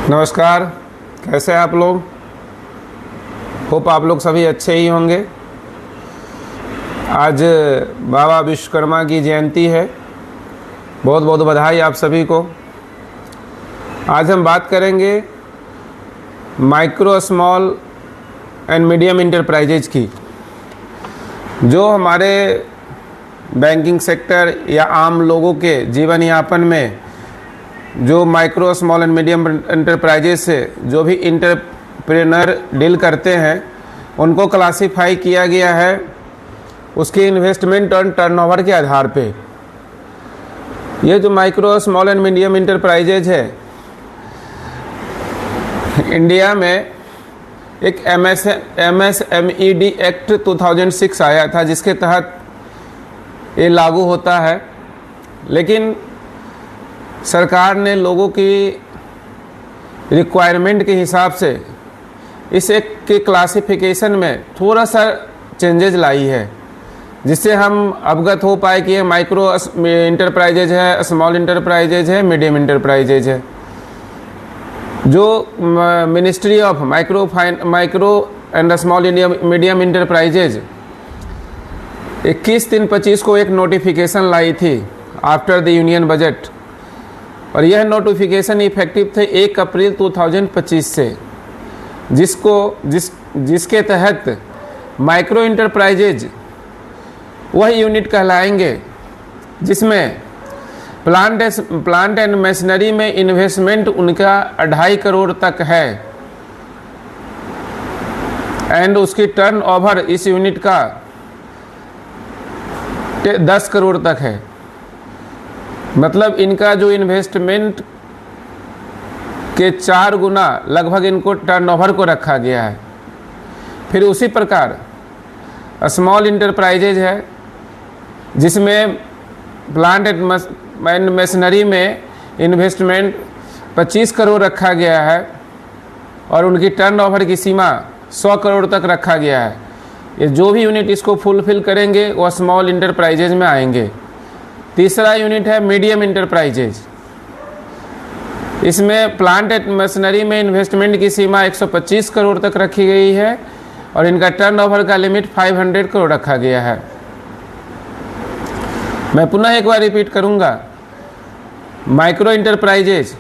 नमस्कार। कैसे हैं आप लोग? होप आप लोग सभी अच्छे ही होंगे। आज बाबा विश्वकर्मा की जयंती है। बहुत बहुत बधाई आप सभी को। आज हम बात करेंगे micro small and medium enterprises की, जो हमारे बैंकिंग सेक्टर या आम लोगों के जीवन यापन में जो micro small and medium enterprises से जो भी इंटरप्रेनर डील करते हैं उनको क्लासिफाई किया गया है उसके इन्वेस्टमेंट और टर्नओवर के आधार पे। ये जो micro small and medium enterprises है, इंडिया में एक MSMED एक्ट 2006 आया था जिसके तहत ये लागू होता है, लेकिन सरकार ने लोगों की रिक्वायरमेंट के हिसाब से इस एक के क्लासिफिकेशन में थोड़ा सा चेंजेज लाई है, जिससे हम अवगत हो पाए कि ये माइक्रो इंटरप्राइजेज है, स्मॉल इंटरप्राइजेज है, मीडियम इंटरप्राइजेज है। जो ministry of micro and small medium enterprises 21/3/25 को एक नोटिफिकेशन लाई थी आफ्टर द यूनियन बजट, और यह नोटिफिकेशन इफेक्टिव थे 1 अप्रैल 2025 से, जिसके तहत माइक्रो इंटरप्राइजेज वह यूनिट कहलाएंगे जिसमें प्लांट एंड मशीनरी में इन्वेस्टमेंट उनका 2.5 करोड़ तक है एंड उसकी टर्नओवर इस यूनिट का 10 करोड़ तक है। मतलब इनका जो इन्वेस्टमेंट के 4 गुना लगभग इनको टर्नओवर को रखा गया है। फिर उसी प्रकार स्मॉल इंटरप्राइजेज है जिसमें प्लांट एंड मशीनरी में इन्वेस्टमेंट 25 करोड़ रखा गया है और उनकी टर्नओवर की सीमा 100 करोड़ तक रखा गया है। ये जो भी यूनिट इसको फुलफिल करेंगे वह स्मॉल इंटरप्राइजेज में आएंगे। तीसरा यूनिट है मीडियम इंटरप्राइजेज। इसमें प्लांट एंड मशीनरी में इन्वेस्टमेंट की सीमा 125 करोड़ तक रखी गई है और इनका टर्नओवर का लिमिट 500 करोड़ रखा गया है। मैं पुनः एक बार रिपीट करूंगा। माइक्रो इंटरप्राइजेज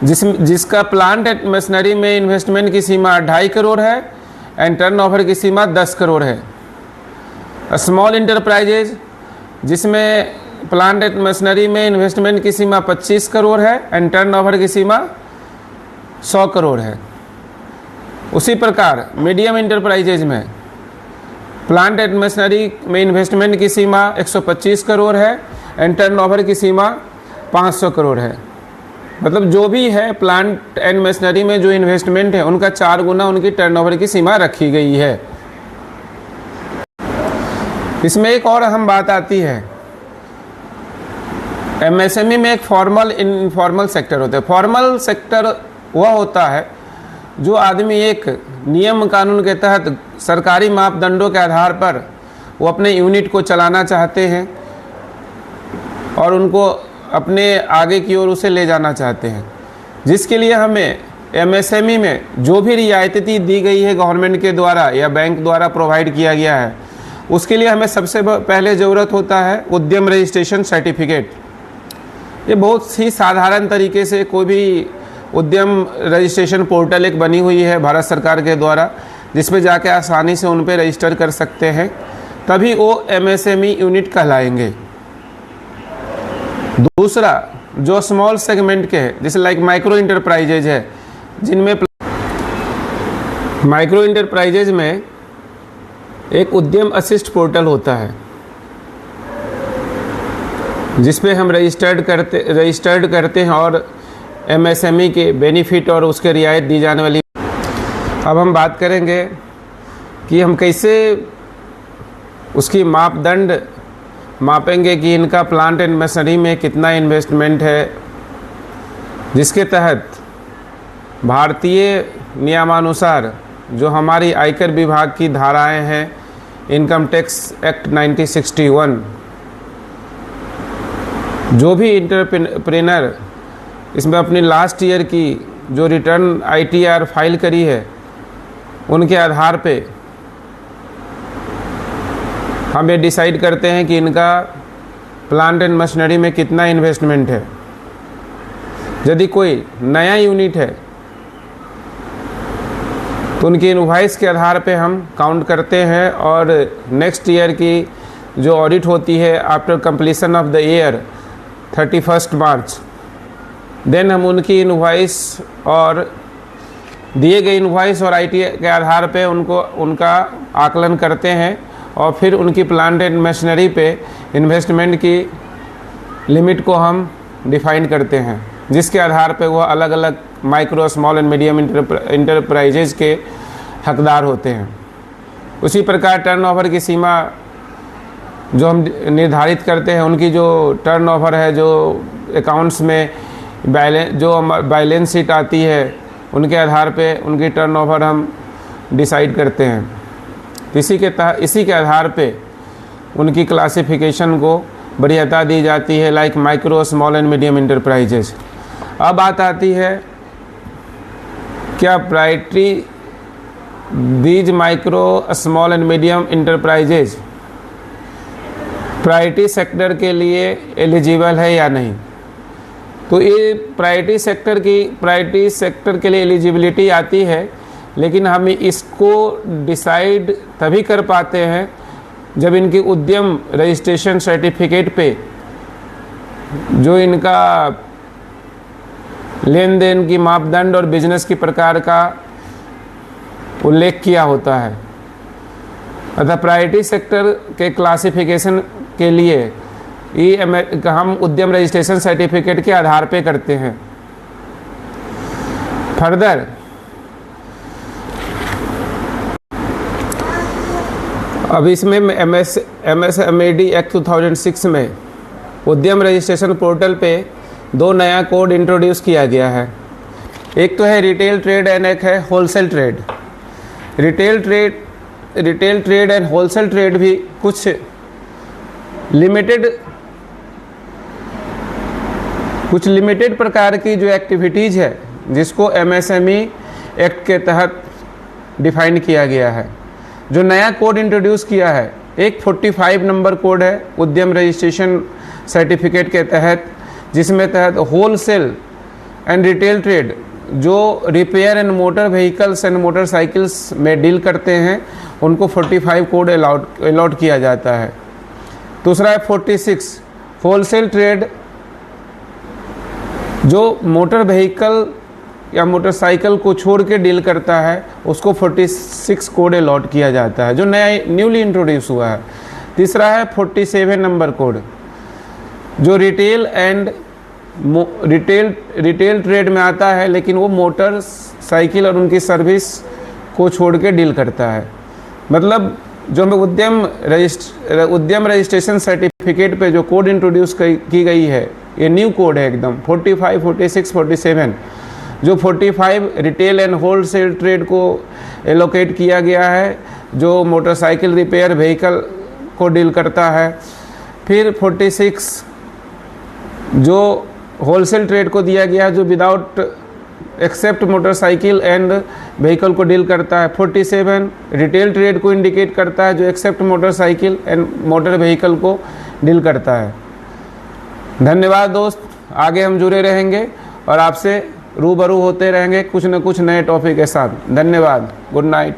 जिसका प्लांट एंड मशीनरी में इन्वेस्टमेंट की सीमा 2.5 करोड़ है एंड टर्नओवर की सीमा 10 करोड़ है। स्मॉल इंटरप्राइजेज जिसमें प्लांट एंड मशीनरी में इन्वेस्टमेंट की सीमा 25 करोड़ है एंड टर्नओवर की सीमा 100 करोड़ है। उसी प्रकार मीडियम इंटरप्राइजेज में प्लांट एंड मशीनरी में इन्वेस्टमेंट की सीमा 125 करोड़ है एंड टर्नओवर की सीमा 500 करोड़ है। मतलब जो भी है प्लांट एंड मशीनरी में जो इन्वेस्टमेंट है उनका 4 गुना उनकी टर्नओवर की सीमा रखी गई है। इसमें एक और अहम बात आती है। MSME में एक फॉर्मल इनफॉर्मल सेक्टर होता है। फॉर्मल सेक्टर वह होता है जो आदमी एक नियम कानून के तहत सरकारी मापदंडों के आधार पर वो अपने यूनिट को चलाना चाहते हैं और उनको अपने आगे की ओर उसे ले जाना चाहते हैं, जिसके लिए हमें MSME में जो भी रियायतें दी गई है गवर्नमेंट के द्वारा या बैंक द्वारा प्रोवाइड किया गया है, उसके लिए हमें सबसे पहले ज़रूरत होता है उद्यम रजिस्ट्रेशन सर्टिफिकेट। ये बहुत ही साधारण तरीके से कोई भी उद्यम रजिस्ट्रेशन पोर्टल एक बनी हुई है भारत सरकार के द्वारा, जिसमें जाके आसानी से उन पे रजिस्टर कर सकते हैं, तभी वो MSME यूनिट कहलाएंगे। दूसरा जो स्मॉल सेगमेंट के हैं, जैसे लाइक माइक्रो इंटरप्राइजेज है, जिनमें माइक्रो इंटरप्राइजेज में एक उद्यम असिस्ट पोर्टल होता है जिसपे हम रजिस्टर्ड करते हैं और MSME के बेनिफिट और उसके रियायत दी जाने वाली। अब हम बात करेंगे कि हम कैसे उसकी मापदंड मापेंगे कि इनका प्लांट एंड मशीनरी में कितना इन्वेस्टमेंट है, जिसके तहत भारतीय नियमानुसार जो हमारी आयकर विभाग की धाराएं हैं, इनकम टैक्स एक्ट 1961, जो भी इंटरप्रेनर इसमें अपनी लास्ट ईयर की जो रिटर्न ITR फाइल करी है उनके आधार पे हम ये डिसाइड करते हैं कि इनका प्लांट एंड मशीनरी में कितना इन्वेस्टमेंट है। यदि कोई नया यूनिट है तो उनकी इनवॉइस के आधार पे हम काउंट करते हैं और नेक्स्ट ईयर की जो ऑडिट होती है after completion of the year 31 March, then हम उनकी इनवॉइस और दिए गए इनवॉइस और ITR के आधार पे उनका आकलन करते हैं और फिर उनकी प्लांट एंड मशीनरी पे इन्वेस्टमेंट की लिमिट को हम डिफाइन करते हैं, जिसके आधार पे वह अलग अलग micro small and medium enterprises के हकदार होते हैं। उसी प्रकार टर्नओवर की सीमा जो हम निर्धारित करते हैं, उनकी जो टर्नओवर है, जो अकाउंट्स में बैलेंस शीट आती है, उनके आधार पे उनकी टर्नओवर हम डिसाइड करते हैं। इसी के आधार पे उनकी क्लासिफिकेशन को वरीयता दी जाती है, like micro small and medium enterprises. अब बात आती है क्या priority these micro small and medium enterprises priority sector के लिए एलिजिबल है या नहीं। तो ये प्रायोरिटी सेक्टर के लिए एलिजिबिलिटी आती है, लेकिन हम इसको डिसाइड तभी कर पाते हैं जब इनकी उद्यम रजिस्ट्रेशन सर्टिफिकेट पे जो इनका लेन देन की मापदंड और बिजनेस की प्रकार का उल्लेख किया होता है। अतः प्रायोरिटी सेक्टर के क्लासिफिकेशन के लिए ये हम उद्यम रजिस्ट्रेशन सर्टिफिकेट के आधार पे करते हैं। फर्दर अब इसमें MSMED एक्ट 2006 में उद्यम रजिस्ट्रेशन पोर्टल पे 2 नया कोड इंट्रोड्यूस किया गया है। एक तो है रिटेल ट्रेड एंड एक है wholesale trade. Retail trade and wholesale trade भी कुछ लिमिटेड प्रकार की जो एक्टिविटीज़ है जिसको MSME एक्ट के तहत डिफाइन किया गया है। जो नया कोड इंट्रोड्यूस किया है, एक 45 नंबर कोड है उद्यम रजिस्ट्रेशन सर्टिफिकेट के तहत, जिसमें तहत होलसेल एंड रिटेल ट्रेड जो repair and motor vehicles and motorcycles में डील करते हैं उनको 45 कोड अलॉट किया जाता है। दूसरा है 46 होलसेल ट्रेड जो मोटर व्हीकल या मोटरसाइकिल को छोड़ के डील करता है, उसको 46 कोड अलॉट किया जाता है, जो न्यूली इंट्रोड्यूस हुआ है। तीसरा है 47 नंबर कोड जो रिटेल ट्रेड में आता है, लेकिन वो मोटर साइकिल और उनकी सर्विस को छोड़ के डील करता है। मतलब जो हमें उद्यम रजिस्ट्रेशन सर्टिफिकेट पे जो कोड इंट्रोड्यूस की गई है, ये न्यू कोड है एकदम 45, 46, 47। जो 45 रिटेल एंड होलसेल ट्रेड को एलोकेट किया गया है, जो मोटरसाइकिल रिपेयर व्हीकल को डील करता है। फिर 46 जो होलसेल ट्रेड को दिया गया है, जो without except motorcycle and vehicle को डील करता है। 47 रिटेल ट्रेड को इंडिकेट करता है, जो except motorcycle and motor vehicle को डील करता है। धन्यवाद दोस्त, आगे हम जुड़े रहेंगे और आपसे रूबरू होते रहेंगे कुछ न कुछ नए टॉपिक के साथ। धन्यवाद, गुड नाइट।